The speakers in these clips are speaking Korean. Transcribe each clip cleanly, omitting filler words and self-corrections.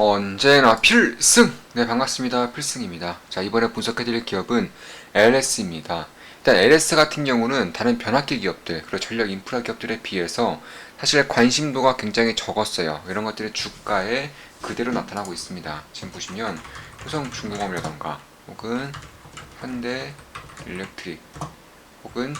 언제나 필승! 네, 반갑습니다. 필승입니다. 자, 이번에 분석해드릴 기업은 LS입니다. 일단 LS 같은 경우는 다른 변압기 기업들, 그리고 전력 인프라 기업들에 비해서 사실 관심도가 굉장히 적었어요. 이런 것들이 주가에 그대로 나타나고 있습니다. 지금 보시면 효성중공업이라던가 혹은 현대 일렉트릭 혹은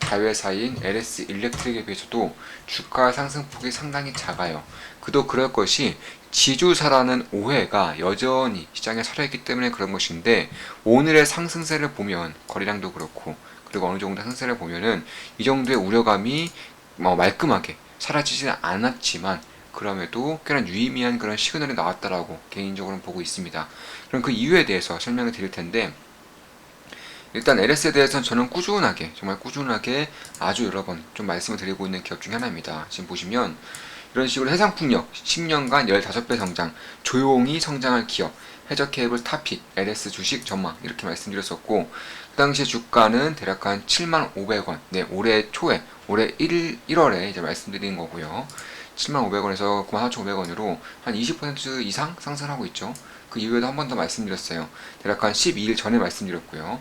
자회사인 LS 일렉트릭에 비해서도 주가 상승폭이 상당히 작아요. 그도 그럴 것이 지주사라는 오해가 여전히 시장에 살아있기 때문에 그런 것인데, 오늘의 상승세를 보면 거래량도 그렇고 그리고 어느 정도 상승세를 보면은 이 정도의 우려감이 말끔하게 사라지지는 않았지만 그럼에도 꽤나 유의미한 그런 시그널이 나왔다라고 개인적으로는 보고 있습니다. 그럼 그 이유에 대해서 설명을 드릴 텐데, 일단 LS에 대해서는 저는 꾸준하게, 정말 꾸준하게 아주 여러 번 좀 말씀을 드리고 있는 기업 중에 하나입니다. 지금 보시면 이런 식으로 해상풍력 10년간 15배 성장, 조용히 성장할 기업, 해저 케이블 타픽, LS 주식 전망 이렇게 말씀드렸었고, 그 당시에 주가는 대략 한 7,500원, 네, 올해 초에, 올해 1월에 이제 말씀드린 거고요. 7,500원에서 94,500원으로 한 20% 이상 상승하고 있죠. 그 이후에도 한 번 더 말씀드렸어요. 대략 한 12일 전에 말씀드렸고요.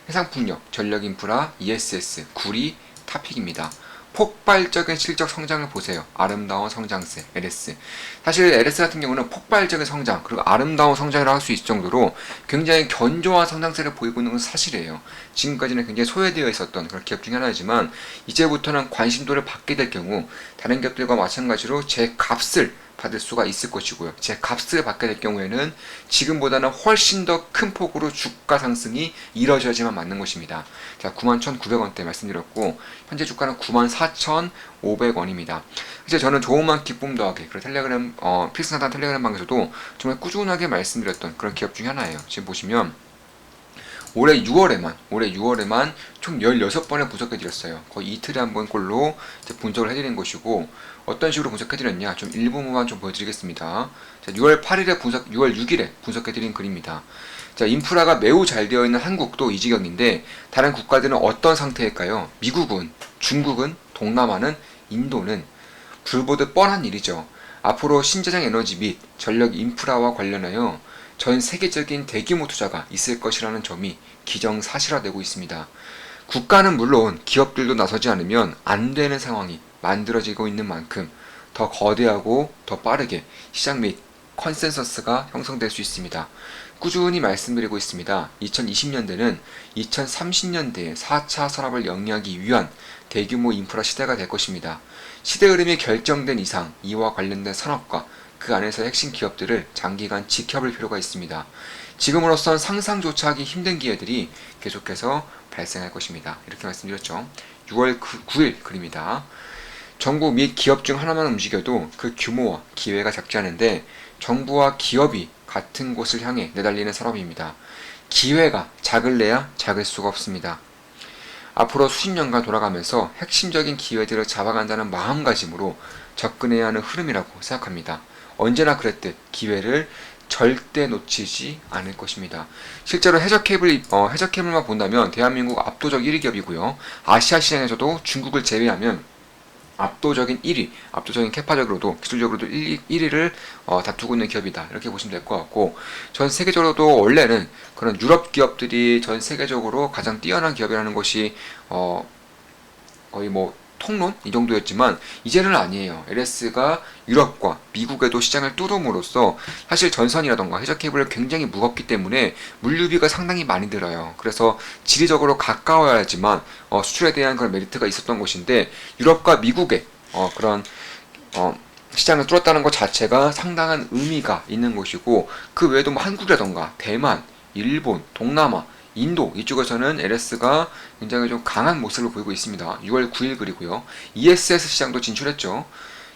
해상풍력, 전력인프라, ESS, 구리, 타픽입니다. 폭발적인 실적 성장을 보세요. 아름다운 성장세, LS. 사실 LS 같은 경우는 폭발적인 성장, 그리고 아름다운 성장을 할 수 있을 정도로 굉장히 견조한 성장세를 보이고 있는 건 사실이에요. 지금까지는 굉장히 소외되어 있었던 그런 기업 중에 하나이지만, 이제부터는 관심도를 받게 될 경우 다른 기업들과 마찬가지로 제 값을 받을 수가 있을 것이고요. 제 값을 받게 될 경우에는 지금보다는 훨씬 더 큰 폭으로 주가 상승이 이뤄져야지만 맞는 것입니다. 자, 91,900원대 말씀드렸고, 현재 주가는 94,500원입니다. 이제 저는 조금만 기쁨 더하게, 그리고 텔레그램, 필승사단 텔레그램 방에서도 정말 꾸준하게 말씀드렸던 그런 기업 중에 하나예요. 지금 보시면 올해 6월에만 총 16번을 분석해드렸어요. 거의 이틀에 한 번 꼴로 분석을 해드린 것이고, 어떤 식으로 분석해드렸냐, 좀 일부분만 좀 보여드리겠습니다. 자, 6월 6일에 분석해드린 글입니다. 자, 인프라가 매우 잘 되어 있는 한국도 이 지경인데, 다른 국가들은 어떤 상태일까요? 미국은, 중국은, 동남아는, 인도는 불보듯 뻔한 일이죠. 앞으로 신재생 에너지 및 전력 인프라와 관련하여 전 세계적인 대규모 투자가 있을 것이라는 점이 기정사실화되고 있습니다. 국가는 물론 기업들도 나서지 않으면 안 되는 상황이 만들어지고 있는 만큼 더 거대하고 더 빠르게 시장 및 컨센서스가 형성될 수 있습니다. 꾸준히 말씀드리고 있습니다. 2020년대는 2030년대의 4차 산업을 영위하기 위한 대규모 인프라 시대가 될 것입니다. 시대 흐름이 결정된 이상 이와 관련된 산업과 그 안에서 핵심 기업들을 장기간 지켜볼 필요가 있습니다. 지금으로선 상상조차 하기 힘든 기회들이 계속해서 발생할 것입니다. 이렇게 말씀드렸죠. 6월 9일 글입니다. 정부 및 기업 중 하나만 움직여도 그 규모와 기회가 작지 않은데, 정부와 기업이 같은 곳을 향해 내달리는 산업입니다. 기회가 작을래야 작을 수가 없습니다. 앞으로 수십 년간 돌아가면서 핵심적인 기회들을 잡아간다는 마음가짐으로 접근해야 하는 흐름이라고 생각합니다. 언제나 그랬듯 기회를 절대 놓치지 않을 것입니다. 실제로 해저 케이블만 본다면 대한민국 압도적 1위 기업이고요. 아시아 시장에서도 중국을 제외하면 압도적인 1위, 압도적인 캐파적으로도 기술적으로도 1위를 다투고 있는 기업이다. 이렇게 보시면 될 것 같고, 전 세계적으로도 원래는 그런 유럽 기업들이 전 세계적으로 가장 뛰어난 기업이라는 것이 거의 통론 이 정도였지만, 이제는 아니에요. LS가 유럽과 미국에도 시장을 뚫음으로써 사실 전선이라던가 해저 케이블이 굉장히 무겁기 때문에 물류비가 상당히 많이 들어요. 그래서 지리적으로 가까워야지만 수출에 대한 그런 메리트가 있었던 것인데, 유럽과 미국의 그런 시장을 뚫었다는 것 자체가 상당한 의미가 있는 것이고, 그 외에도 한국이라던가 대만, 일본, 동남아, 인도 이쪽에서는 LS가 굉장히 좀 강한 모습을 보이고 있습니다. 6월 9일 글이고요. ESS 시장도 진출했죠.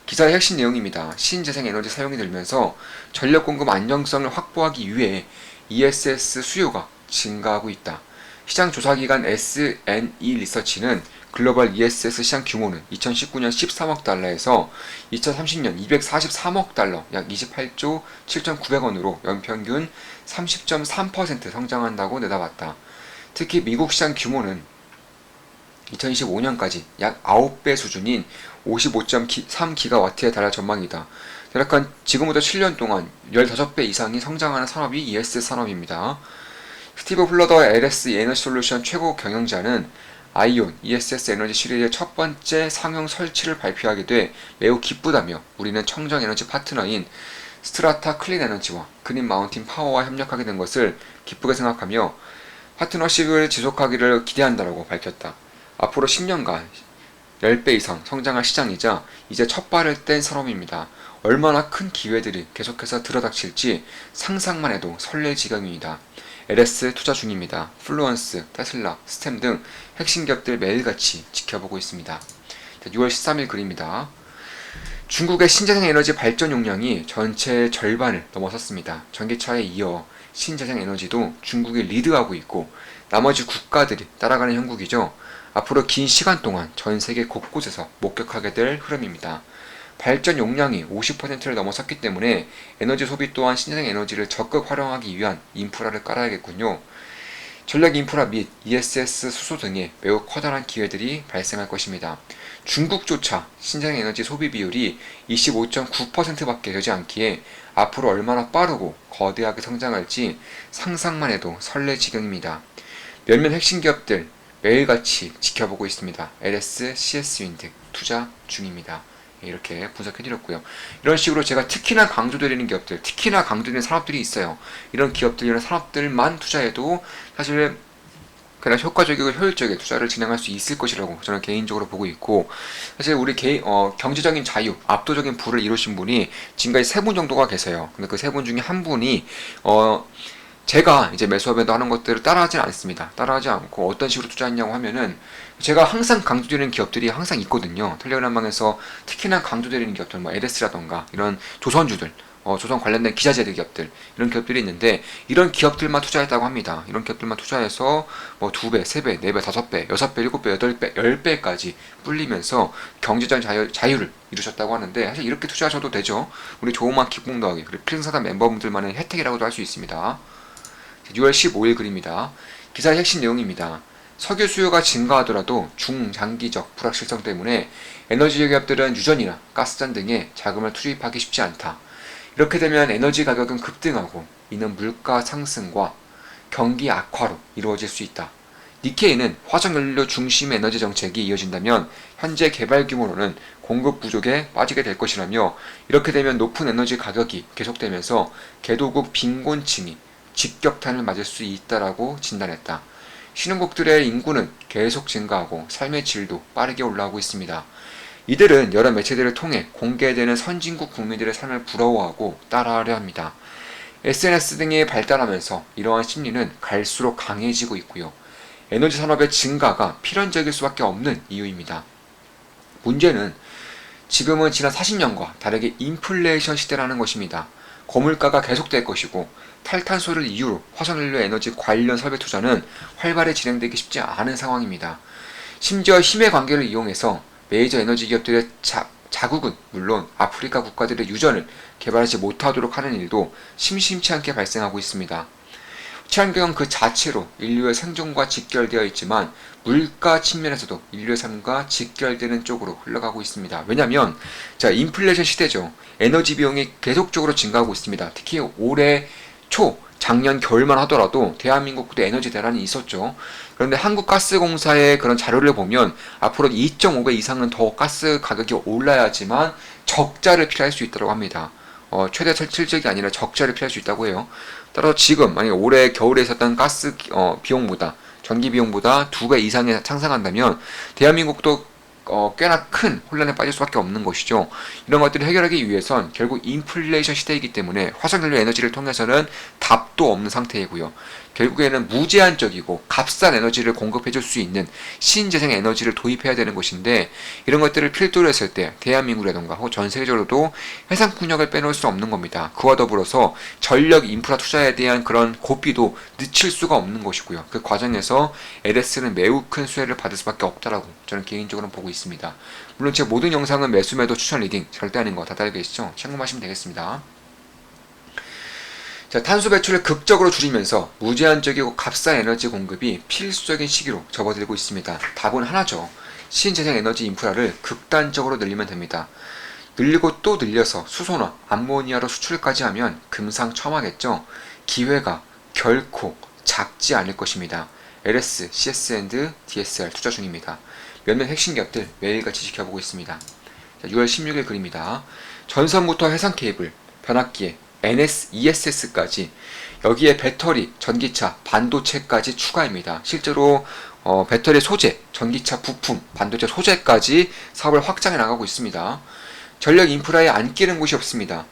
기사의 핵심 내용입니다. 신재생 에너지 사용이 늘면서 전력 공급 안정성을 확보하기 위해 ESS 수요가 증가하고 있다. 시장 조사기관 SNE 리서치는 글로벌 ESS 시장 규모는 2019년 13억 달러에서 2030년 243억 달러, 약 28조 7,900원으로 연평균 30.3% 성장한다고 내다봤다. 특히 미국 시장 규모는 2025년까지 약 9배 수준인 55.3기가와트에 달할 전망이다. 대략 지금부터 7년 동안 15배 이상이 성장하는 산업이 ESS 산업입니다. 스티브 플러더 LS 에너지 솔루션 최고 경영자는 아이온 ESS 에너지 시리즈의 첫 번째 상용 설치를 발표하게 돼 매우 기쁘다며 우리는 청정 에너지 파트너인 스트라타 클린 에너지와 그린 마운틴 파워와 협력하게 된 것을 기쁘게 생각하며 파트너십을 지속하기를 기대한다고 밝혔다. 앞으로 10년간 10배 이상 성장할 시장이자 이제 첫 발을 뗀 산업입니다. 얼마나 큰 기회들이 계속해서 들어닥칠지 상상만 해도 설렐 지경입니다. LS 투자 중입니다. 플루언스, 테슬라, 스템 등 핵심 기업들 매일같이 지켜보고 있습니다. 6월 13일 글입니다. 중국의 신재생 에너지 발전 용량이 전체의 절반을 넘어섰습니다. 전기차에 이어 신재생 에너지도 중국이 리드하고 있고 나머지 국가들이 따라가는 형국이죠. 앞으로 긴 시간 동안 전 세계 곳곳에서 목격하게 될 흐름입니다. 발전 용량이 50%를 넘어섰기 때문에 에너지 소비 또한 신재생 에너지를 적극 활용하기 위한 인프라를 깔아야겠군요. 전력 인프라 및 ESS 수소 등의 매우 커다란 기회들이 발생할 것입니다. 중국조차 신재생 에너지 소비 비율이 25.9%밖에 되지 않기에 앞으로 얼마나 빠르고 거대하게 성장할지 상상만 해도 설레 지경입니다. 몇몇 핵심 기업들 매일같이 지켜보고 있습니다. LS, CS윈드 투자 중입니다. 이렇게 분석해드렸고요. 이런 식으로 제가 특히나 강조드리는 기업들, 특히나 강조드리는 산업들이 있어요. 이런 기업들, 이런 산업들만 투자해도 사실 그냥 효과적이고 효율적인 투자를 진행할 수 있을 것이라고 저는 개인적으로 보고 있고, 사실 우리 경제적인 자유, 압도적인 부를 이루신 분이 지금까지 3분 정도가 계세요. 근데 그 3분 중에 한 분이 제가 이제 매수하면도 하는 것들을 따라하지 않습니다. 따라하지 않고 어떤 식으로 투자했냐고 하면은 제가 항상 강조드리는 기업들이 항상 있거든요. 텔레그램방에서 특히나 강조드리는 기업들, 뭐 LS라던가 이런 조선주들, 조선 관련된 기자재들 기업들, 이런 기업들이 있는데 이런 기업들만 투자했다고 합니다. 이런 기업들만 투자해서 뭐 2배, 3배, 4배, 5배, 6배, 7배, 8배, 10배까지 불리면서 경제적 자유를 이루셨다고 하는데, 사실 이렇게 투자하셔도 되죠. 우리 조그만 기쁨 더하기, 그리고 필승사단 멤버분들만의 혜택이라고도 할 수 있습니다. 6월 15일 글입니다. 기사의 핵심 내용입니다. 석유 수요가 증가하더라도 중장기적 불확실성 때문에 에너지 기업들은 유전이나 가스전 등에 자금을 투입하기 쉽지 않다. 이렇게 되면 에너지 가격은 급등하고 이는 물가 상승과 경기 악화로 이루어질 수 있다. 니케이는 화석연료 중심 에너지 정책이 이어진다면 현재 개발 규모로는 공급 부족에 빠지게 될 것이라며, 이렇게 되면 높은 에너지 가격이 계속되면서 개도국 빈곤층이 직격탄을 맞을 수 있다라고 진단했다. 신흥국들의 인구는 계속 증가하고 삶의 질도 빠르게 올라가고 있습니다. 이들은 여러 매체들을 통해 공개되는 선진국 국민들의 삶을 부러워하고 따라하려 합니다. SNS 등이 발달하면서 이러한 심리는 갈수록 강해지고 있고요. 에너지 산업의 증가가 필연적일 수밖에 없는 이유입니다. 문제는 지금은 지난 40년과 다르게 인플레이션 시대라는 것입니다. 고물가가 계속될 것이고 탈탄소를 이유로 화석연료 에너지 관련 설비 투자는 활발히 진행되기 쉽지 않은 상황입니다. 심지어 힘의 관계를 이용해서 메이저 에너지 기업들의 자국은 물론 아프리카 국가들의 유전을 개발하지 못하도록 하는 일도 심심치 않게 발생하고 있습니다. 친환경 그 자체로 인류의 생존과 직결되어 있지만 물가 측면에서도 인류의 삶과 직결되는 쪽으로 흘러가고 있습니다. 왜냐하면 인플레이션 시대죠. 에너지 비용이 계속적으로 증가하고 있습니다. 특히 올해 작년 겨울만 하더라도 대한민국도 에너지 대란이 있었죠. 그런데 한국가스공사의 그런 자료를 보면 앞으로 2.5배 이상은 더 가스 가격이 올라야지만 적자를 피할 수 있다고 합니다. 최대 실적이 아니라 적자를 피할 수 있다고 해요. 따라서 지금 만약에 올해 겨울에 있었던 가스 비용보다, 전기 비용보다 2배 이상이 상승한다면 대한민국도 꽤나 큰 혼란에 빠질 수밖에 없는 것이죠. 이런 것들을 해결하기 위해선 결국 인플레이션 시대이기 때문에 화석연료 에너지를 통해서는 답도 없는 상태이고요. 결국에는 무제한적이고 값싼 에너지를 공급해줄 수 있는 신재생 에너지를 도입해야 되는 것인데, 이런 것들을 필두로 했을 때 대한민국이라던가 혹은 전 세계적으로도 해상풍력을 빼놓을 수 없는 겁니다. 그와 더불어서 전력 인프라 투자에 대한 그런 고삐도 늦출 수가 없는 것이고요. 그 과정에서 LS는 매우 큰 수혜를 받을 수밖에 없다라고 저는 개인적으로 보고 있습니다. 물론 제 모든 영상은 매수 매도 추천 리딩 절대 아닌 거 다들 알고 계시죠? 참고하시면 되겠습니다. 탄소 배출을 극적으로 줄이면서 무제한적이고 값싼 에너지 공급이 필수적인 시기로 접어들고 있습니다. 답은 하나죠. 신재생 에너지 인프라를 극단적으로 늘리면 됩니다. 늘리고 또 늘려서 수소나 암모니아로 수출까지 하면 금상첨화겠죠. 기회가 결코 작지 않을 것입니다. LS, CS&, DSR 투자 중입니다. 몇몇 핵심 기업들 매일같이 지켜보고 있습니다. 자, 6월 16일 글입니다. 전선부터 해상 케이블, 변압기에 NS, ESS까지 여기에 배터리, 전기차, 반도체까지 추가입니다. 실제로 배터리 소재, 전기차 부품, 반도체 소재까지 사업을 확장해 나가고 있습니다. 전력 인프라에 안 끼는 곳이 없습니다.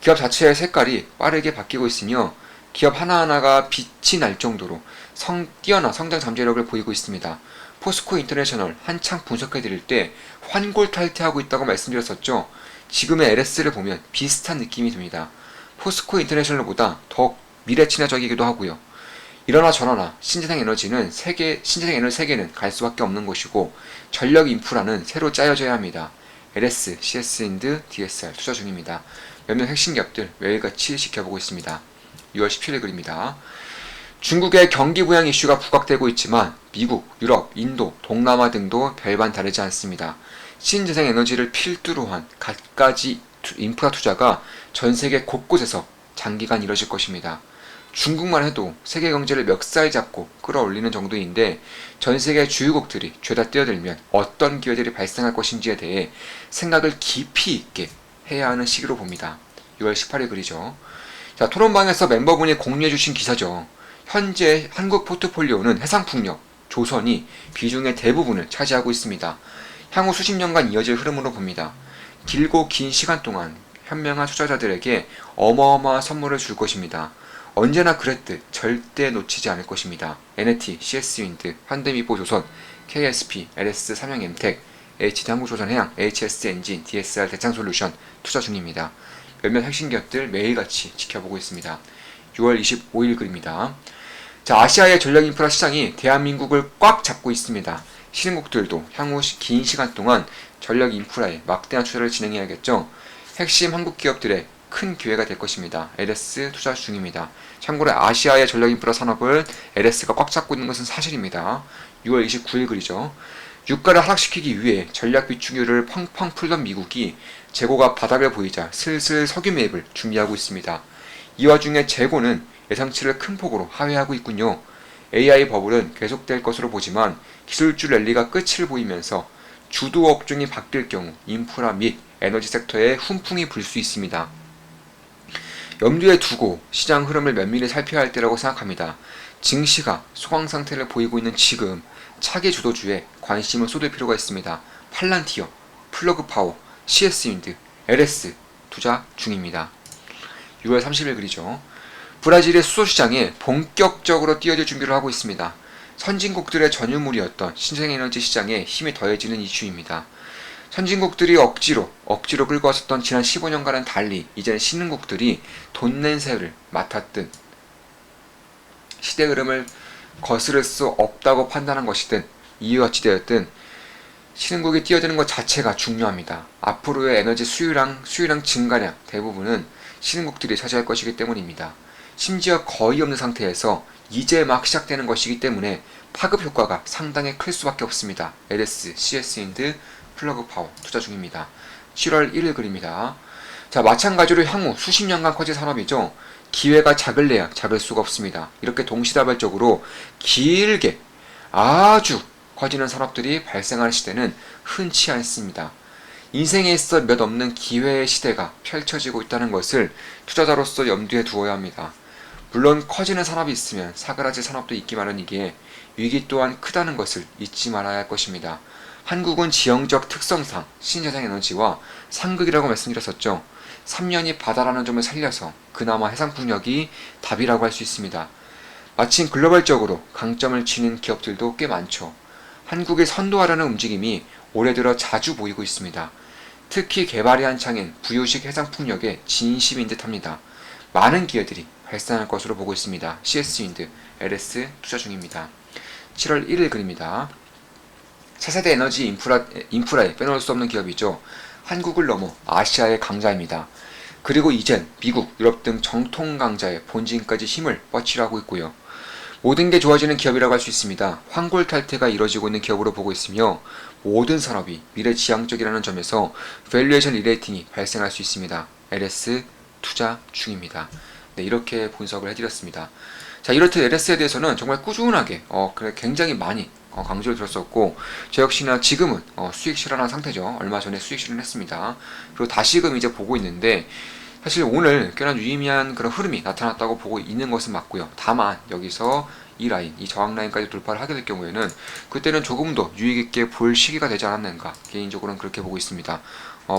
기업 자체의 색깔이 빠르게 바뀌고 있으며 기업 하나하나가 빛이 날 정도로 뛰어난 성장 잠재력을 보이고 있습니다. 포스코 인터내셔널 한창 분석해드릴 때 환골탈태하고 있다고 말씀드렸었죠. 지금의 LS를 보면 비슷한 느낌이 듭니다. 포스코 인터내셔널보다 더 미래 친화적이기도 하고요. 이러나 저러나 신재생 에너지 세계는 갈 수밖에 없는 것이고 전력 인프라는 새로 짜여져야 합니다. LS, CS&, DSR 투자 중입니다. 몇몇 핵심 기업들 매일같이 지켜보고 있습니다. 6월 17일 글입니다. 중국의 경기 부양 이슈가 부각되고 있지만 미국, 유럽, 인도, 동남아 등도 별반 다르지 않습니다. 신재생 에너지를 필두로 한 갖가지 인프라 투자가 전 세계 곳곳에서 장기간 이뤄질 것입니다. 중국만 해도 세계 경제를 멱살 잡고 끌어올리는 정도인데 전 세계 주요국들이 죄다 뛰어들면 어떤 기회들이 발생할 것인지에 대해 생각을 깊이 있게 해야 하는 시기로 봅니다. 6월 18일 글이죠. 자, 토론방에서 멤버분이 공유해주신 기사죠. 현재 한국 포트폴리오는 해상풍력, 조선이 비중의 대부분을 차지하고 있습니다. 향후 수십 년간 이어질 흐름으로 봅니다. 길고 긴 시간 동안 현명한 투자자들에게 어마어마한 선물을 줄 것입니다. 언제나 그랬듯 절대 놓치지 않을 것입니다. NT, CS윈드, 현대미포조선, KSP, LS 삼양엠텍, HD 한국조선해양, HS엔진, DSR 대창솔루션 투자 중입니다. 몇몇 핵심 기업들 매일같이 지켜보고 있습니다. 6월 25일 글입니다. 자, 아시아의 전력 인프라 시장이 대한민국을 꽉 잡고 있습니다. 신흥국들도 향후 긴 시간 동안 전력 인프라에 막대한 투자를 진행해야겠죠. 핵심 한국 기업들의 큰 기회가 될 것입니다. LS 투자 중입니다. 참고로 아시아의 전력 인프라 산업을 LS가 꽉 잡고 있는 것은 사실입니다. 6월 29일 글이죠. 유가를 하락시키기 위해 전략 비축유를 펑펑 풀던 미국이 재고가 바닥을 보이자 슬슬 석유 매입을 준비하고 있습니다. 이 와중에 재고는 예상치를 큰 폭으로 하회하고 있군요. AI 버블은 계속될 것으로 보지만 기술주 랠리가 끝을 보이면서 주도 업종이 바뀔 경우 인프라 및 에너지 섹터에 훈풍이 불 수 있습니다. 염두에 두고 시장 흐름을 면밀히 살펴야 할 때라고 생각합니다. 증시가 소강 상태를 보이고 있는 지금 차기 주도주에 관심을 쏟을 필요가 있습니다. 팔란티어, 플러그파워, CS윈드, LS 투자 중입니다. 6월 30일 글이죠. 브라질의 수소시장에 본격적으로 뛰어들 준비를 하고 있습니다. 선진국들의 전유물이었던 신생에너지 시장에 힘이 더해지는 이슈입니다. 선진국들이 억지로 끌고 왔었던 지난 15년간은 달리 이제는 신흥국들이 돈 낸 새를 맡았든 시대 흐름을 거스를 수 없다고 판단한 것이든 이유가 어찌되었든 신흥국이 뛰어드는 것 자체가 중요합니다. 앞으로의 에너지 수요량 증가량 대부분은 신흥국들이 차지할 것이기 때문입니다. 심지어 거의 없는 상태에서 이제 막 시작되는 것이기 때문에 파급 효과가 상당히 클 수밖에 없습니다. LS, CS윈드, 플러그파워 투자 중입니다. 7월 1일 글입니다. 자, 마찬가지로 향후 수십 년간 커질 산업이죠. 기회가 작을래야 작을 수가 없습니다. 이렇게 동시다발적으로 길게 아주 커지는 산업들이 발생하는 시대는 흔치 않습니다. 인생에 있어 몇 없는 기회의 시대가 펼쳐지고 있다는 것을 투자자로서 염두에 두어야 합니다. 물론 커지는 산업이 있으면 사그라질 산업도 있기 마련이기에 위기 또한 크다는 것을 잊지 말아야 할 것입니다. 한국은 지형적 특성상 신재생 에너지와 상극이라고 말씀드렸었죠. 3년이 바다라는 점을 살려서 그나마 해상풍력이 답이라고 할 수 있습니다. 마침 글로벌적으로 강점을 쥐는 기업들도 꽤 많죠. 한국을 선도하려는 움직임이 올해 들어 자주 보이고 있습니다. 특히 개발이 한창인 부유식 해상풍력에 진심인 듯합니다. 많은 기회들이 발생할 것으로 보고 있습니다. CS윈드, LS 투자 중입니다. 7월 1일 글입니다. 차세대 에너지 인프라에 빼놓을 수 없는 기업이죠. 한국을 넘어 아시아의 강자입니다. 그리고 이젠 미국, 유럽 등 정통 강자의 본진까지 힘을 뻗치려고 있고요. 모든 게 좋아지는 기업이라고 할 수 있습니다. 환골탈태가 이뤄지고 있는 기업으로 보고 있으며 모든 산업이 미래지향적이라는 점에서 밸류에이션 리레이팅이 발생할 수 있습니다. LS 투자 중입니다. 네, 이렇게 분석을 해드렸습니다. 자, 이렇듯 LS에 대해서는 정말 꾸준하게 굉장히 많이 강조를 드렸었고, 저 역시나 지금은 수익 실현한 상태죠. 얼마 전에 수익 실현했습니다. 그리고 다시금 이제 보고 있는데, 사실 오늘 꽤나 유의미한 그런 흐름이 나타났다고 보고 있는 것은 맞고요. 다만 여기서 이 라인, 이 저항 라인까지 돌파를 하게 될 경우에는 그때는 조금 더 유익 있게 볼 시기가 되지 않았는가, 개인적으로는 그렇게 보고 있습니다.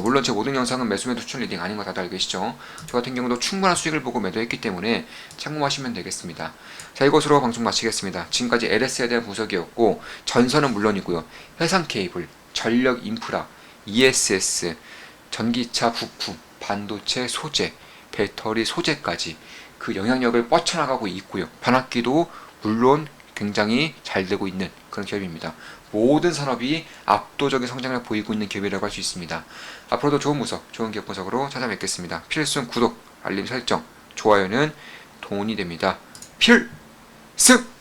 물론 제 모든 영상은 매수매도 추천 리딩 아닌 거 다들 알고 계시죠? 저 같은 경우도 충분한 수익을 보고 매도했기 때문에 참고하시면 되겠습니다. 자, 이것으로 방송 마치겠습니다. 지금까지 LS에 대한 분석이었고, 전선은 물론이고요, 해상 케이블, 전력 인프라, ESS, 전기차 부품, 반도체 소재, 배터리 소재까지 그 영향력을 뻗쳐나가고 있고요. 변압기도 물론 굉장히 잘 되고 있는 그런 기업입니다. 모든 산업이 압도적인 성장을 보이고 있는 기업이라고 할 수 있습니다. 앞으로도 좋은 분석, 좋은 기업 분석으로 찾아뵙겠습니다. 필승 구독, 알림 설정, 좋아요는 돈이 됩니다. 필승!